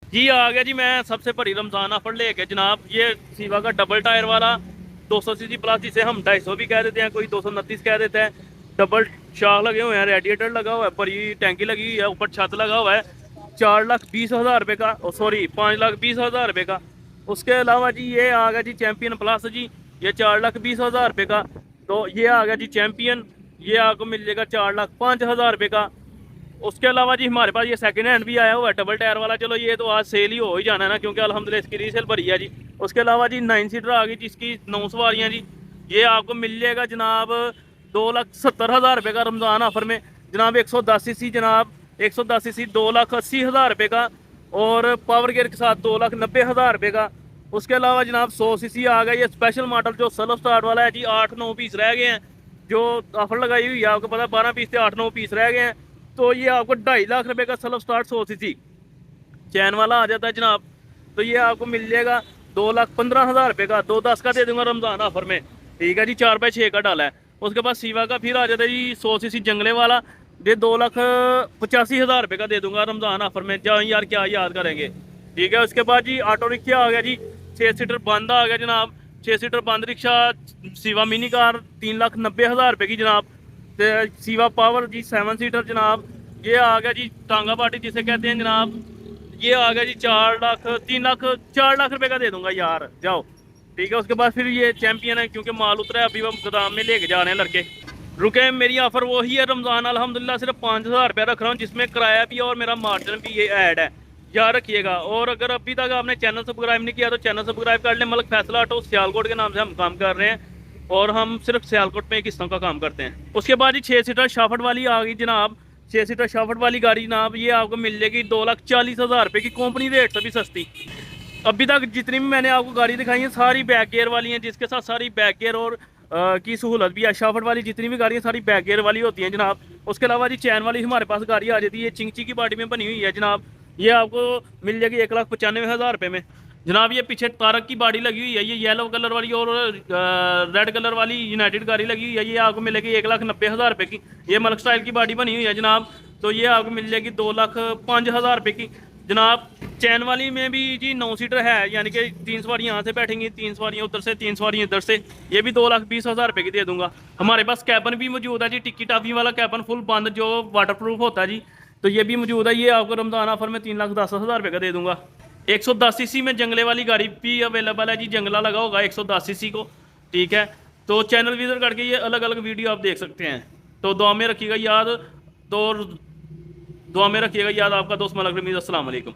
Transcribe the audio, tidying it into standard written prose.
जी आ गया जी। मैं सबसे बड़ी रमजान ऑफर लेके जनाब, ये सीवा का डबल टायर वाला 200 सीसी प्लस, जिसे हम 250 भी कह देते हैं, कोई 229 कह देते हैं। डबल शाख लगे हुए हैं, रेडिएटर लगा हुआ है, बड़ी टैंकी लगी हुई है, ऊपर छत लगा हुआ है। 4,20,000 रुपये का, सॉरी 5,20,000 रुपये का। उसके अलावा जी ये आ गया जी चैंपियन प्लस जी, ये 4,20,000 रुपये का। तो ये आ गया जी चैंपियन, ये आपको मिल जाएगा 4,05,000 रुपये का। उसके अलावा जी हमारे पास ये सेकंड हैंड भी आया हुआ है डबल टायर वाला। चलो ये तो आज सेल ही हो ही जाना है ना, क्योंकि अल्हम्दुलिल्लाह इसकी रीसेल भरी है जी। उसके अलावा जी 9 सीटर आ गई जिसकी 9 सवारियाँ जी, ये आपको मिल जाएगा जनाब 2,70,000 रुपये का रमज़ान ऑफर में जनाब। 110 सीसी जनाब, 110 सीसी 2,80,000 रुपये का, और पावर गेयर के साथ 2,90,000 रुपये का। उसके अलावा जनाब 100 सीसी आ गया, ये स्पेशल मॉडल जो सेल्फ स्टार्ट वाला है जी। 8-9 पीस रह गए हैं, जो ऑफर लगाई हुई है आपको पता है, 12 पीस थे, 8-9 पीस रह गए हैं। तो ये आपको 2.5 लाख रुपए का सेल्फ स्टार्ट 100 सीसी चैन वाला आ जाता है जनाब। तो ये आपको मिल जाएगा 2,15,000 रुपये का। 2,10 का दे दूंगा रमजान ऑफर में, ठीक है जी। 4x6 का डाला है। उसके बाद सीवा का फिर आ जाता है जी 100 सीसी जंगले वाला, ये 2,85,000 रुपये का दे दूंगा रमजान ऑफर में। जाओ यार क्या याद करेंगे, ठीक है। उसके बाद जी ऑटो रिक्शा आ गया जी, 6 सीटर बंद आ गया जनाब। 6 सीटर बंद रिक्शा सीवा मिनी कार 3,90,000 रुपये की जनाब। सीवा पावर जी 7 सीटर जनाब, ये आ गया जी टांगा पार्टी जिसे कहते हैं जनाब। ये आ गया जी 4 लाख, 3 लाख, 4 लाख रुपए का दे दूंगा यार, जाओ, ठीक है। उसके बाद फिर ये चैंपियन है, क्योंकि माल उतरा है, अभी हम गोदाम में लेके जा रहे हैं लड़के रुके। मेरी ऑफर वही है रमजान अल्हम्दुलिल्लाह, सिर्फ 5,000 रुपया रख रहा हूँ, जिसमें किराया भी और मेरा मार्जिन भी ये ऐड है, याद रखिएगा। और अगर अभी तक आपने चैनल सब्सक्राइब नहीं किया तो चैनल सब्सक्राइब कर लें। मलक फैसला ऑटो सियालकोट के नाम से हम काम कर रहे हैं, और हम सिर्फ सियालकोट में किस्तों का काम करते हैं। उसके बाद ही 6 सीटर शाफट वाली आ गई जनाब। 6 सीटर शाफट वाली गाड़ी जनाब, ये आपको मिल जाएगी 2,40,000 रुपये की, कंपनी रेट से भी सस्ती। अभी तक जितनी भी मैंने आपको गाड़ी दिखाई है सारी बैक गियर वाली हैं, जिसके साथ सारी बैक गियर और की सहूलत भी है। शाफट वाली जितनी भी गाड़ियाँ सारी बैक गियर वाली होती हैं जनाब। उसके अलावा जी चैन वाली हमारे पास गाड़ी आ जाती है, चिंची की बॉडी में बनी हुई है जनाब। ये आपको मिल जाएगी 1,95,000 रुपये में जनाब। ये पीछे तारक की बॉडी लगी हुई है, ये येलो कलर वाली और रेड कलर वाली यूनाइटेड गाड़ी लगी हुई है, ये आपको मिलेगी 1,90,000 रुपये की। ये मलक स्टाइल की बॉडी बनी हुई है जनाब। तो ये आपको मिल जाएगी 2,05,000 रुपये की जनाब। चैन वाली में भी जी 9 सीटर है, यानी कि 3 सवारियाँ यहाँ से बैठेंगी, 3 सवारियाँ उधर से, 3 सवारियाँ इधर से। ये भी 2,20,000 रुपये की दे दूंगा। हमारे पास कैबन भी मौजूद है जी, टिक्की टाफी वाला कैबन फुल बंद जो वाटर प्रूफ होता है जी, तो ये भी मौजूद है। ये आपको रमजान ऑफर में 3,10,000 रुपये का दे दूंगा। 110 सीसी में जंगले वाली गाड़ी भी अवेलेबल है जी, जंगला लगा होगा 110 सीसी को, ठीक है। तो चैनल विजिट करके ये अलग अलग वीडियो आप देख सकते हैं। तो दुआ में रखिएगा याद, तो दुआ में रखिएगा याद आपका दोस्त मलक रमीज़। अस्सलाम वालेकुम।